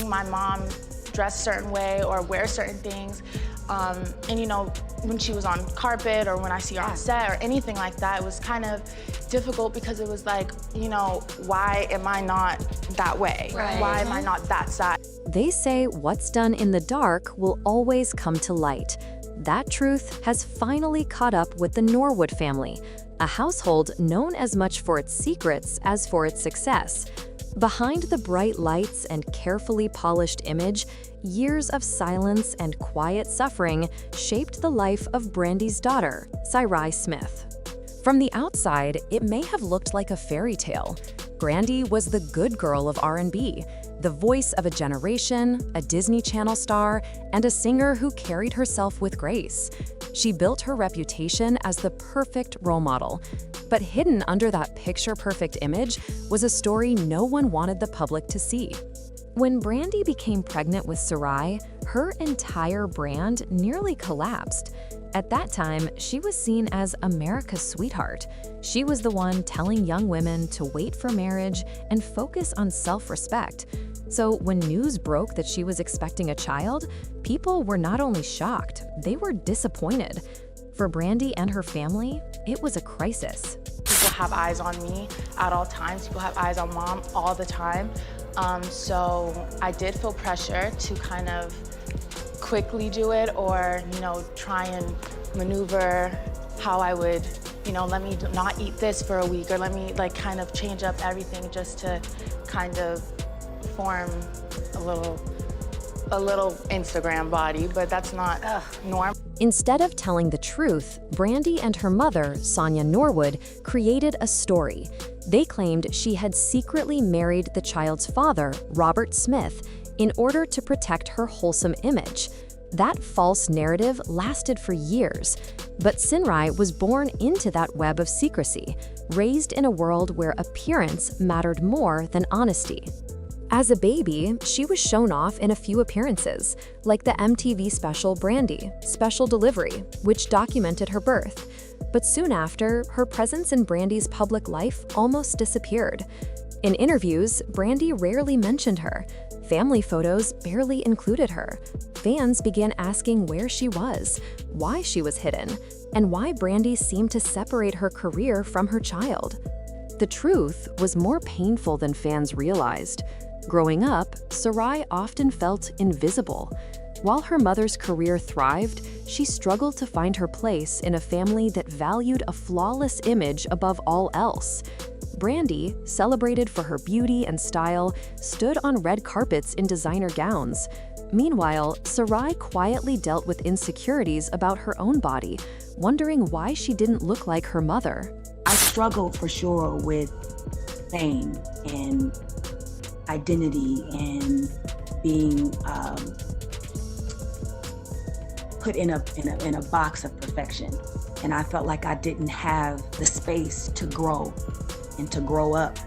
seeing my mom dress a certain way or wear certain things. And you know, when she was on carpet or when I see her on set or anything like that, it was kind of difficult because it was like, you know, why am I not that way? Right. Why am I not that size? They say what's done in the dark will always come to light. That truth has finally caught up with the Norwood family, a household known as much for its secrets as for its success. Behind the bright lights and carefully polished image, years of silence and quiet suffering shaped the life of Brandy's daughter, Sy'Rai Smith. From the outside, it may have looked like a fairy tale. Brandy was the good girl of R&B, the voice of a generation, a Disney Channel star, and a singer who carried herself with grace. She built her reputation as the perfect role model. But hidden under that picture-perfect image was a story no one wanted the public to see. When Brandy became pregnant with Sy'Rai, her entire brand nearly collapsed. At that time, she was seen as America's sweetheart. She was the one telling young women to wait for marriage and focus on self-respect. So when news broke that she was expecting a child, people were not only shocked, they were disappointed. For Brandy and her family, it was a crisis. People have eyes on me at all times. People have eyes on mom all the time. So I did feel pressure to kind of quickly do it or, you know, try and maneuver how I would, you know, let me not eat this for a week or let me like kind of change up everything just to kind of form a little Instagram body, but that's not normal. Instead of telling the truth, Brandy and her mother, Sonia Norwood, created a story. They claimed she had secretly married the child's father, Robert Smith, in order to protect her wholesome image. That false narrative lasted for years, but Sy'Rai was born into that web of secrecy, raised in a world where appearance mattered more than honesty. As a baby, she was shown off in a few appearances, like the MTV special Brandy, Special Delivery, which documented her birth. But soon after, her presence in Brandy's public life almost disappeared. In interviews, Brandy rarely mentioned her. Family photos barely included her. Fans began asking where she was, why she was hidden, and why Brandy seemed to separate her career from her child. The truth was more painful than fans realized. Growing up, Sy'Rai often felt invisible. While her mother's career thrived, she struggled to find her place in a family that valued a flawless image above all else. Brandy, celebrated for her beauty and style, stood on red carpets in designer gowns. Meanwhile, Sy'Rai quietly dealt with insecurities about her own body, wondering why she didn't look like her mother. I struggled for sure with fame and identity and being put in a box of perfection. And I felt like I didn't have the space to grow and to grow up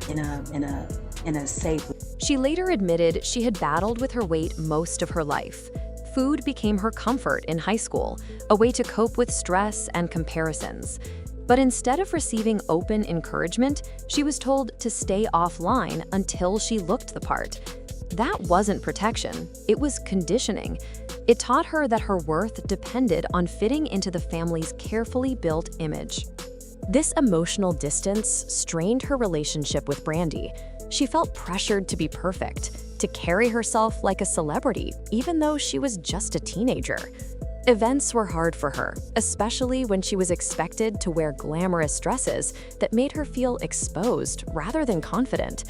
in a safe way. She later admitted she had battled with her weight most of her life. Food became her comfort in high school, a way to cope with stress and comparisons. But instead of receiving open encouragement, she was told to stay offline until she looked the part. That wasn't protection, it was conditioning. It taught her that her worth depended on fitting into the family's carefully built image. This emotional distance strained her relationship with Brandy. She felt pressured to be perfect, to carry herself like a celebrity, even though she was just a teenager. Events were hard for her, especially when she was expected to wear glamorous dresses that made her feel exposed rather than confident.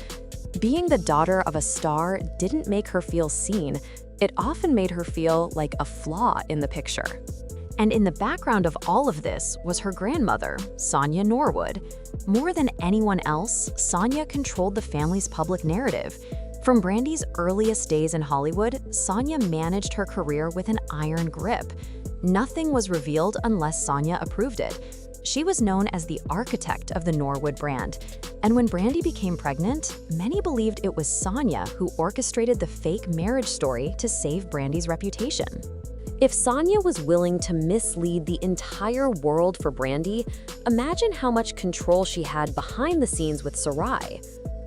Being the daughter of a star didn't make her feel seen. It often made her feel like a flaw in the picture. And in the background of all of this was her grandmother, Sonia Norwood. More than anyone else, Sonia controlled the family's public narrative. From Brandy's earliest days in Hollywood, Sonia managed her career with an iron grip. Nothing was revealed unless Sonia approved it. She was known as the architect of the Norwood brand. And when Brandy became pregnant, many believed it was Sonia who orchestrated the fake marriage story to save Brandy's reputation. If Sonia was willing to mislead the entire world for Brandy, imagine how much control she had behind the scenes with Sy'Rai.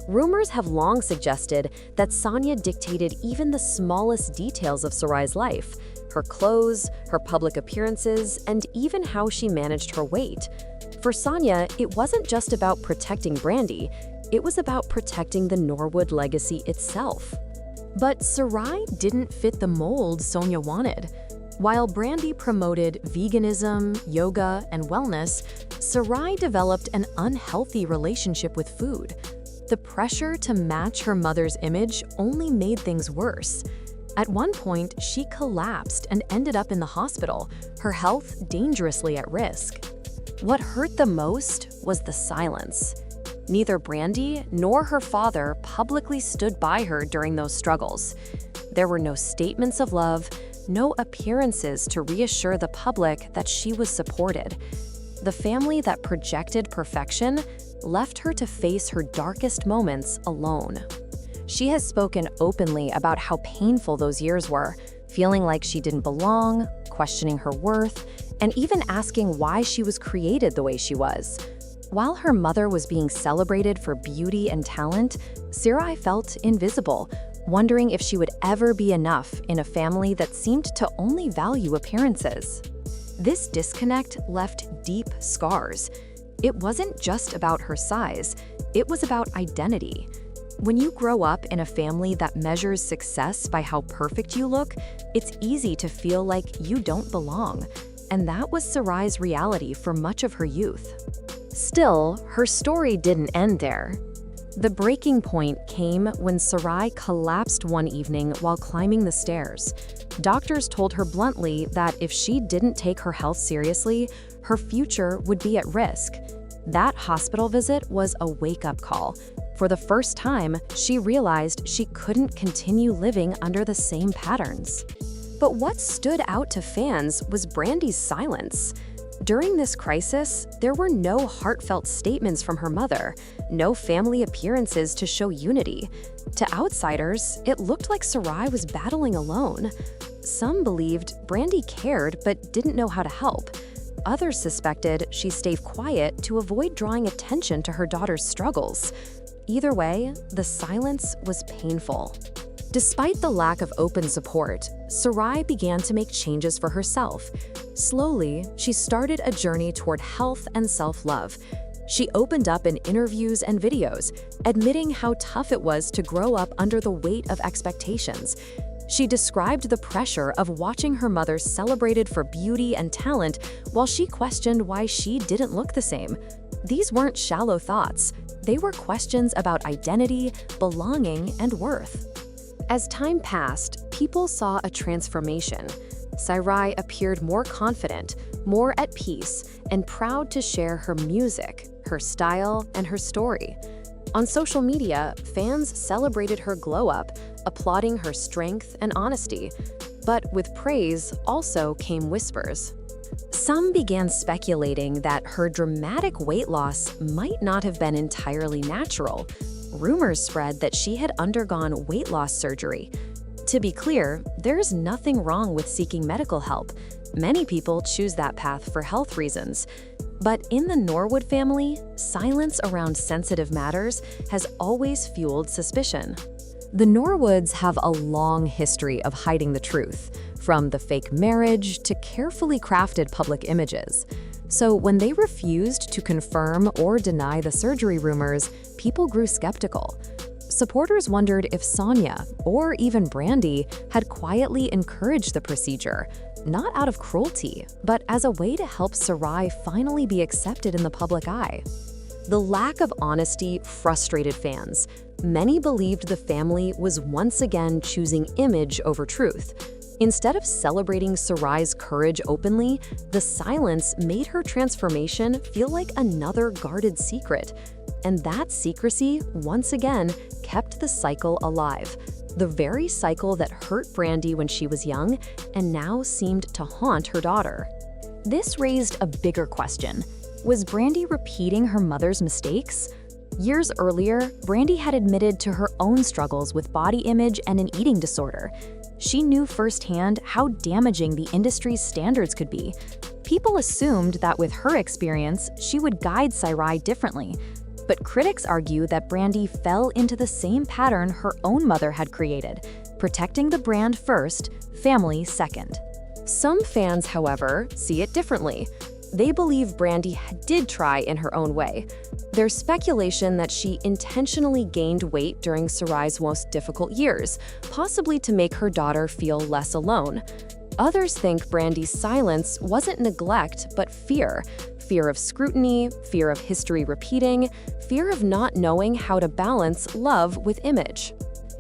Rumors have long suggested that Sonia dictated even the smallest details of Sy'Rai's life: her clothes, her public appearances, and even how she managed her weight. For Sonia, it wasn't just about protecting Brandy, it was about protecting the Norwood legacy itself. But Sy'Rai didn't fit the mold Sonia wanted. While Brandy promoted veganism, yoga, and wellness, Sy'Rai developed an unhealthy relationship with food. The pressure to match her mother's image only made things worse. At one point, she collapsed and ended up in the hospital, her health dangerously at risk. What hurt the most was the silence. Neither Brandy nor her father publicly stood by her during those struggles. There were no statements of love, no appearances to reassure the public that she was supported. The family that projected perfection left her to face her darkest moments alone. She has spoken openly about how painful those years were, feeling like she didn't belong, questioning her worth, and even asking why she was created the way she was. While her mother was being celebrated for beauty and talent, Sy'Rai felt invisible, wondering if she would ever be enough in a family that seemed to only value appearances. This disconnect left deep scars. It wasn't just about her size, it was about identity. When you grow up in a family that measures success by how perfect you look, it's easy to feel like you don't belong. And that was Sy'Rai's reality for much of her youth. Still, her story didn't end there. The breaking point came when Sy'Rai collapsed one evening while climbing the stairs. Doctors told her bluntly that if she didn't take her health seriously, her future would be at risk. That hospital visit was a wake-up call. For the first time, she realized she couldn't continue living under the same patterns. But what stood out to fans was Brandy's silence. During this crisis, there were no heartfelt statements from her mother, no family appearances to show unity. To outsiders, it looked like Sy'Rai was battling alone. Some believed Brandy cared but didn't know how to help. Others suspected she stayed quiet to avoid drawing attention to her daughter's struggles. Either way, the silence was painful. Despite the lack of open support, Sy'Rai began to make changes for herself. Slowly, she started a journey toward health and self-love. She opened up in interviews and videos, admitting how tough it was to grow up under the weight of expectations. She described the pressure of watching her mother celebrated for beauty and talent while she questioned why she didn't look the same. These weren't shallow thoughts. They were questions about identity, belonging, and worth. As time passed, people saw a transformation. Sy'Rai appeared more confident, more at peace, and proud to share her music, her style, and her story. On social media, fans celebrated her glow-up, applauding her strength and honesty. But with praise also came whispers. Some began speculating that her dramatic weight loss might not have been entirely natural. Rumors spread that she had undergone weight loss surgery. To be clear, there's nothing wrong with seeking medical help. Many people choose that path for health reasons. But in the Norwood family, silence around sensitive matters has always fueled suspicion. The Norwoods have a long history of hiding the truth, from the fake marriage to carefully crafted public images. So when they refused to confirm or deny the surgery rumors, people grew skeptical. Supporters wondered if Sonia, or even Brandy, had quietly encouraged the procedure, not out of cruelty, but as a way to help Sy'Rai finally be accepted in the public eye. The lack of honesty frustrated fans. Many believed the family was once again choosing image over truth. Instead of celebrating Sy'Rai's courage openly, the silence made her transformation feel like another guarded secret. And that secrecy, once again, kept the cycle alive. The very cycle that hurt Brandy when she was young and now seemed to haunt her daughter. This raised a bigger question. Was Brandy repeating her mother's mistakes? Years earlier, Brandy had admitted to her own struggles with body image and an eating disorder. She knew firsthand how damaging the industry's standards could be. People assumed that with her experience, she would guide Sy'Rai differently. But critics argue that Brandy fell into the same pattern her own mother had created, protecting the brand first, family second. Some fans, however, see it differently. They believe Brandy did try in her own way. There's speculation that she intentionally gained weight during Sy'Rai's most difficult years, possibly to make her daughter feel less alone. Others think Brandy's silence wasn't neglect, but fear. Fear of scrutiny, fear of history repeating, fear of not knowing how to balance love with image.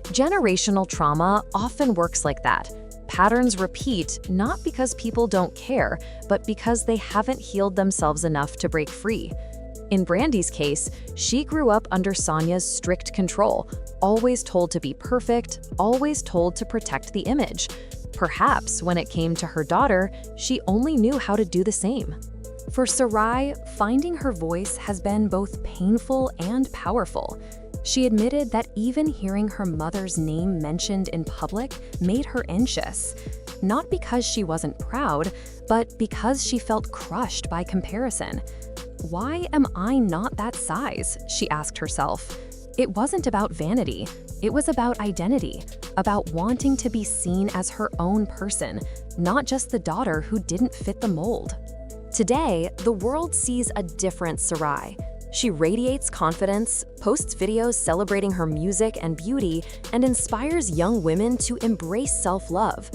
Generational trauma often works like that. Patterns repeat not because people don't care, but because they haven't healed themselves enough to break free. In Brandy's case, she grew up under Sonya's strict control, always told to be perfect, always told to protect the image. Perhaps when it came to her daughter, she only knew how to do the same. For Sy'Rai, finding her voice has been both painful and powerful. She admitted that even hearing her mother's name mentioned in public made her anxious, not because she wasn't proud, but because she felt crushed by comparison. Why am I not that size? She asked herself. It wasn't about vanity. It was about identity, about wanting to be seen as her own person, not just the daughter who didn't fit the mold. Today, the world sees a different Sy'Rai. She radiates confidence, posts videos celebrating her music and beauty, and inspires young women to embrace self-love.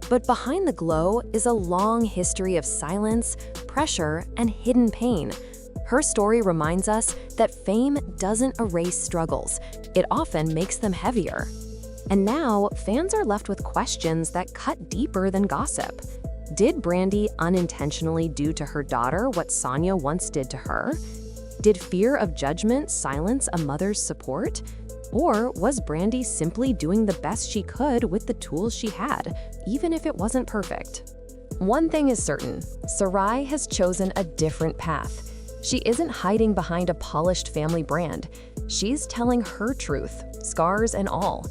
But behind the glow is a long history of silence, pressure, and hidden pain. Her story reminds us that fame doesn't erase struggles. It often makes them heavier. And now, fans are left with questions that cut deeper than gossip. Did Brandy unintentionally do to her daughter what Sonya once did to her? Did fear of judgment silence a mother's support? Or was Brandy simply doing the best she could with the tools she had, even if it wasn't perfect? One thing is certain, Sy'Rai has chosen a different path. She isn't hiding behind a polished family brand. She's telling her truth, scars and all.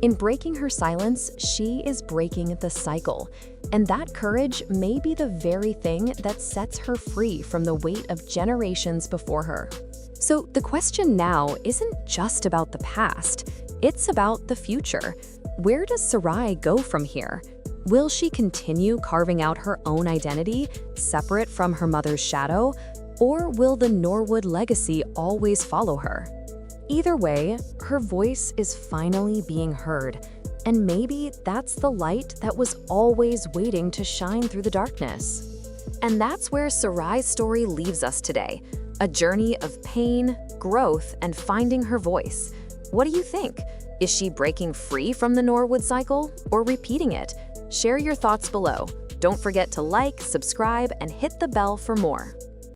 In breaking her silence, she is breaking the cycle. And that courage may be the very thing that sets her free from the weight of generations before her. So the question now isn't just about the past, it's about the future. Where does Sy'Rai go from here? Will she continue carving out her own identity, separate from her mother's shadow? Or will the Norwood legacy always follow her? Either way, her voice is finally being heard. And maybe that's the light that was always waiting to shine through the darkness. And that's where Sy'Rai's story leaves us today. A journey of pain, growth, and finding her voice. What do you think? Is she breaking free from the Norwood cycle or repeating it? Share your thoughts below. Don't forget to like, subscribe, and hit the bell for more.